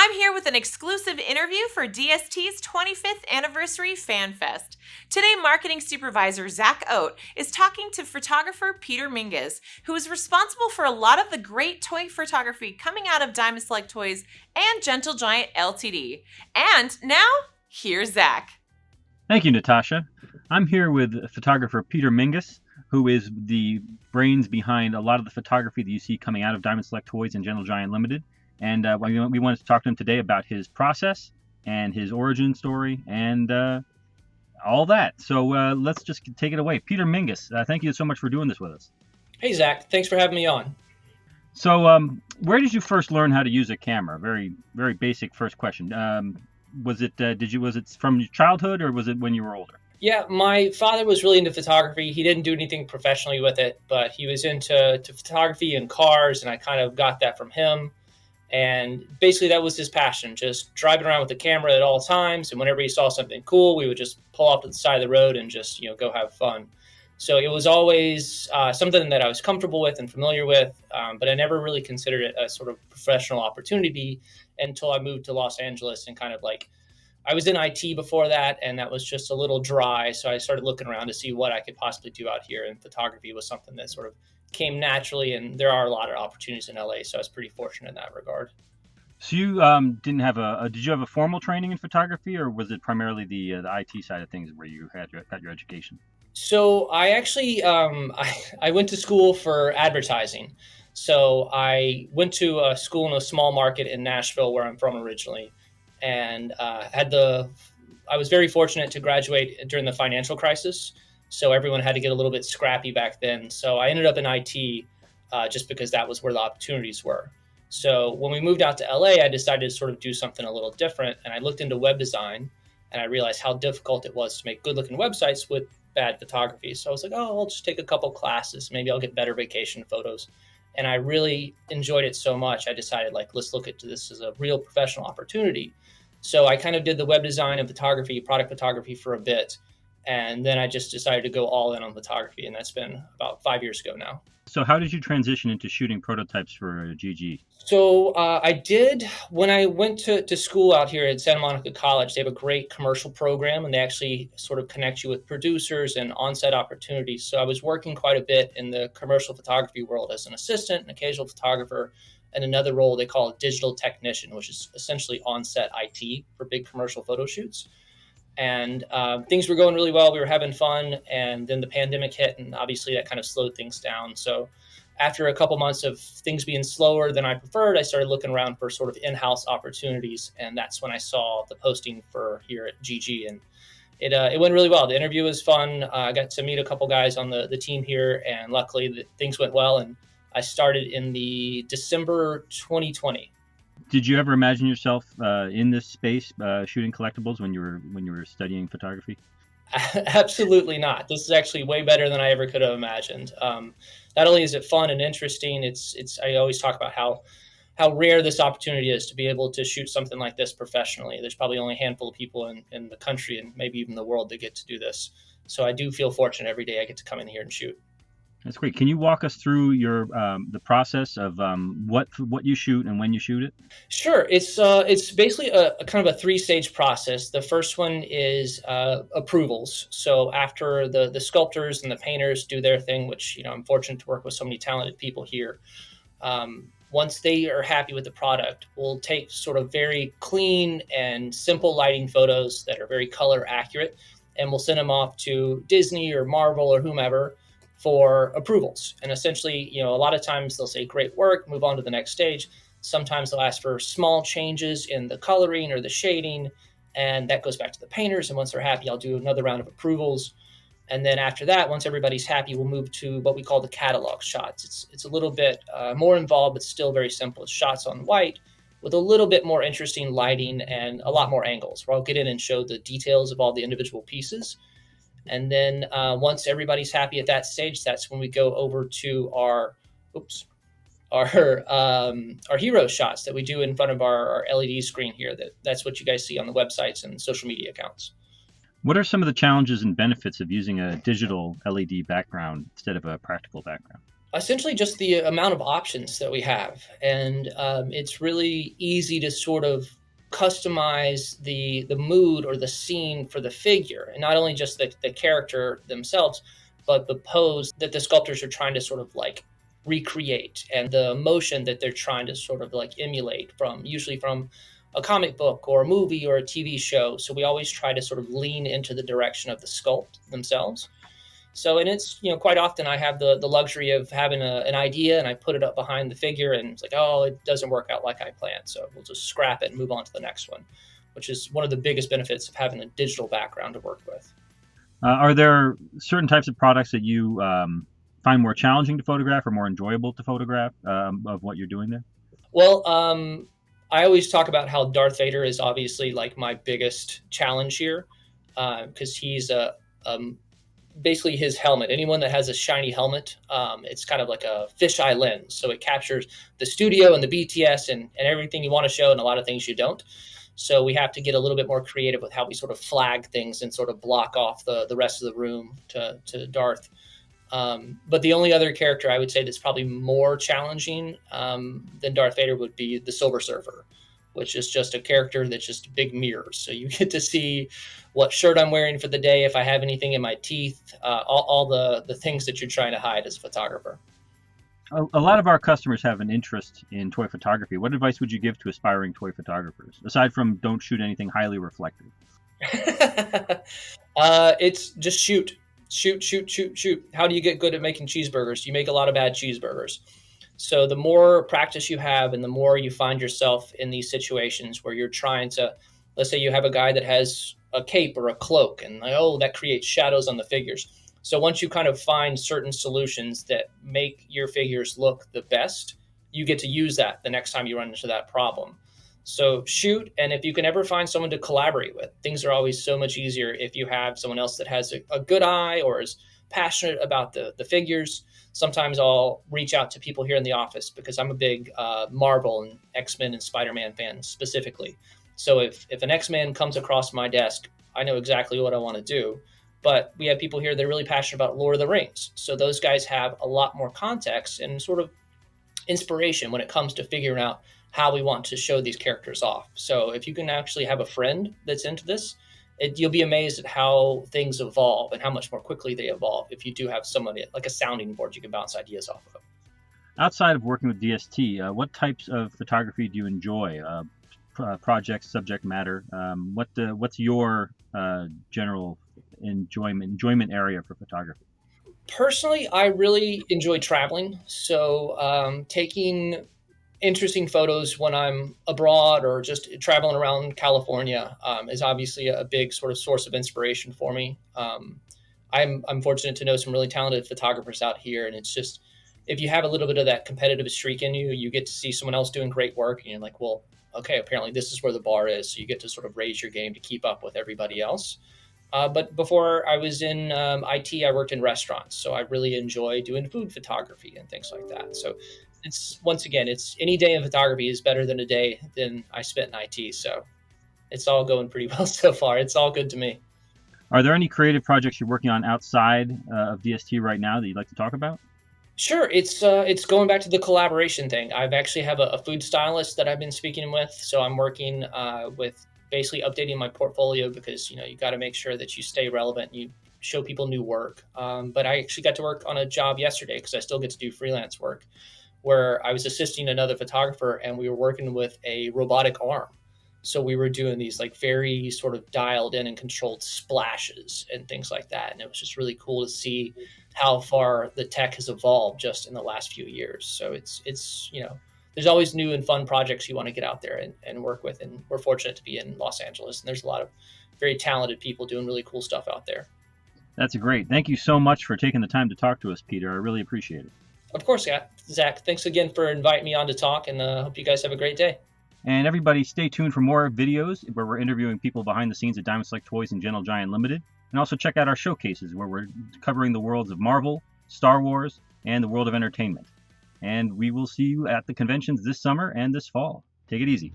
I'm here with an exclusive interview for DST's 25th Anniversary Fan Fest. Today, Marketing Supervisor Zach Oat is talking to photographer Peter Minges, who is responsible for a lot of the great toy photography coming out of Diamond Select Toys and Giant Ltd. And now, here's Zach. Thank you, Natasha. I'm here with photographer Peter Minges, who is the brains behind a lot of the photography that you see coming out of Diamond Select Toys and Giant Ltd. And we wanted to talk to him today about his process and his origin story and all that. So let's just take it away. Peter Minges, thank you so much for doing this with us. Hey, Zach. Thanks for having me on. So where did you first learn how to use a camera? Very, very basic first question. Was it from your childhood or was it when you were older? Yeah, my father was really into photography. He didn't do anything professionally with it, but he was into photography and cars, and I kind of got that from him. And basically that was his passion, just driving around with the camera at all times. And whenever he saw something cool, we would just pull off to the side of the road and just, go have fun. So it was always something that I was comfortable with and familiar with, but I never really considered it a sort of professional opportunity until I moved to Los Angeles and kind of like, I was in IT before that, and that was just a little dry. So I started looking around to see what I could possibly do out here. And photography was something that sort of came naturally, and there are a lot of opportunities in LA. So I was pretty fortunate in that regard. So you did you have a formal training in photography, or was it primarily the IT side of things where you got your education? So I actually, I went to school for advertising. So I went to a school in a small market in Nashville, where I'm from originally, and I was very fortunate to graduate during the financial crisis. So everyone had to get a little bit scrappy back then. So I ended up in IT just because that was where the opportunities were. So when we moved out to LA, I decided to sort of do something a little different. And I looked into web design, and I realized how difficult it was to make good looking websites with bad photography. So I was like, oh, I'll just take a couple classes. Maybe I'll get better vacation photos. And I really enjoyed it so much. I decided, let's look at this as a real professional opportunity. So I kind of did the web design and photography, product photography for a bit. And then I just decided to go all in on photography. And that's been about 5 years ago now. So how did you transition into shooting prototypes for GG? So I did, when I went to school out here at Santa Monica College, they have a great commercial program, and they actually sort of connect you with producers and on-set opportunities. So I was working quite a bit in the commercial photography world as an assistant, an occasional photographer, and another role they call a digital technician, which is essentially on-set IT for big commercial photo shoots. And things were going really well. We were having fun. And then the pandemic hit, and obviously that kind of slowed things down. So after a couple months of things being slower than I preferred, I started looking around for sort of in-house opportunities. And that's when I saw the posting for here at GG. And it went really well. The interview was fun. I got to meet a couple guys on the team here. And luckily things went well. And I started in the December 2020. Did you ever imagine yourself in this space shooting collectibles when you were studying photography? Absolutely not. This is actually way better than I ever could have imagined. Not only is it fun and interesting, I always talk about how rare this opportunity is to be able to shoot something like this professionally. There's probably only a handful of people in the country and maybe even the world that get to do this. So I do feel fortunate every day I get to come in here and shoot. That's great. Can you walk us through the process of what you shoot and when you shoot it? Sure. It's basically a kind of a 3-stage process. The first one is approvals. So after the sculptors and the painters do their thing, which I'm fortunate to work with so many talented people here. Once they are happy with the product, we'll take sort of very clean and simple lighting photos that are very color accurate, and we'll send them off to Disney or Marvel or whomever for approvals. And essentially, a lot of times they'll say, great work, move on to the next stage. Sometimes they'll ask for small changes in the coloring or the shading, and that goes back to the painters. And once they're happy, I'll do another round of approvals. And then after that, once everybody's happy, we'll move to what we call the catalog shots. It's a little bit more involved, but still very simple. It's shots on white with a little bit more interesting lighting and a lot more angles, where I'll get in and show the details of all the individual pieces. And then once everybody's happy at that stage, that's when we go over to our hero shots that we do in front of our LED screen here. That's what you guys see on the websites and social media accounts. What are some of the challenges and benefits of using a digital LED background instead of a practical background? Essentially, just the amount of options that we have, and it's really easy to sort of customize the mood or the scene for the figure, and not only just the character themselves, but the pose that the sculptors are trying to sort of like recreate, and the emotion that they're trying to sort of like emulate from, usually from a comic book or a movie or a TV show. So we always try to sort of lean into the direction of the sculpt themselves. So, and it's, quite often I have the luxury of having an idea and I put it up behind the figure and it's like, oh, it doesn't work out like I planned. So we'll just scrap it and move on to the next one, which is one of the biggest benefits of having a digital background to work with. Are there certain types of products that you find more challenging to photograph or more enjoyable to photograph of what you're doing there? Well, I always talk about how Darth Vader is obviously like my biggest challenge here, because he's basically his helmet. Anyone that has a shiny helmet, it's kind of like a fisheye lens. So it captures the studio and the BTS and everything you want to show and a lot of things you don't. So we have to get a little bit more creative with how we sort of flag things and sort of block off the rest of the room to Darth. But the only other character I would say that's probably more challenging than Darth Vader would be the Silver Surfer, which is just a character that's just big mirrors. So you get to see what shirt I'm wearing for the day, if I have anything in my teeth, all the things that you're trying to hide as a photographer. A lot of our customers have an interest in toy photography. What advice would you give to aspiring toy photographers, aside from don't shoot anything highly reflective? It's just shoot. Shoot. How do you get good at making cheeseburgers? You make a lot of bad cheeseburgers. So the more practice you have and the more you find yourself in these situations where you're trying to, let's say you have a guy that has a cape or a cloak and like, oh, that creates shadows on the figures. So once you kind of find certain solutions that make your figures look the best, you get to use that the next time you run into that problem. So shoot, and if you can ever find someone to collaborate with, things are always so much easier if you have someone else that has a good eye or is passionate about the figures. Sometimes I'll reach out to people here in the office because I'm a big Marvel and X-Men and Spider-Man fan specifically. So if an X-Men comes across my desk, I know exactly what I want to do. But we have people here that are really passionate about Lord of the Rings. So those guys have a lot more context and sort of inspiration when it comes to figuring out how we want to show these characters off. So if you can actually have a friend that's into this, you'll be amazed at how things evolve and how much more quickly they evolve if you do have somebody like a sounding board you can bounce ideas off of. Outside of working with DST, what types of photography do you enjoy? Projects, subject matter. What's your general enjoyment area for photography? Personally, I really enjoy traveling. So taking interesting photos when I'm abroad or just traveling around California is obviously a big sort of source of inspiration for me. I'm fortunate to know some really talented photographers out here, and it's just if you have a little bit of that competitive streak in you, you get to see someone else doing great work, and you're like, well, okay, apparently this is where the bar is. So you get to sort of raise your game to keep up with everybody else. But before I was in IT, I worked in restaurants. So I really enjoy doing food photography and things like that. So it's, once again, it's any day in photography is better than a day than I spent in IT. So it's all going pretty well so far. It's all good to me. Are there any creative projects you're working on outside of DST right now that you'd like to talk about? Sure. It's going back to the collaboration thing. I've actually have a food stylist that I've been speaking with. So I'm working with basically updating my portfolio because, you got to make sure that you stay relevant and you show people new work. But I actually got to work on a job yesterday because I still get to do freelance work where I was assisting another photographer and we were working with a robotic arm. So we were doing these like very sort of dialed in and controlled splashes and things like that. And it was just really cool to see how far the tech has evolved just in the last few years. So it's there's always new and fun projects you want to get out there and work with. And we're fortunate to be in Los Angeles. And there's a lot of very talented people doing really cool stuff out there. That's great. Thank you so much for taking the time to talk to us, Peter. I really appreciate it. Of course, yeah. Zach, thanks again for inviting me on to talk, and hope you guys have a great day. And everybody stay tuned for more videos where we're interviewing people behind the scenes at Diamond Select Toys and Gentle Giant Limited. And also check out our showcases where we're covering the worlds of Marvel, Star Wars, and the world of entertainment. And we will see you at the conventions this summer and this fall. Take it easy.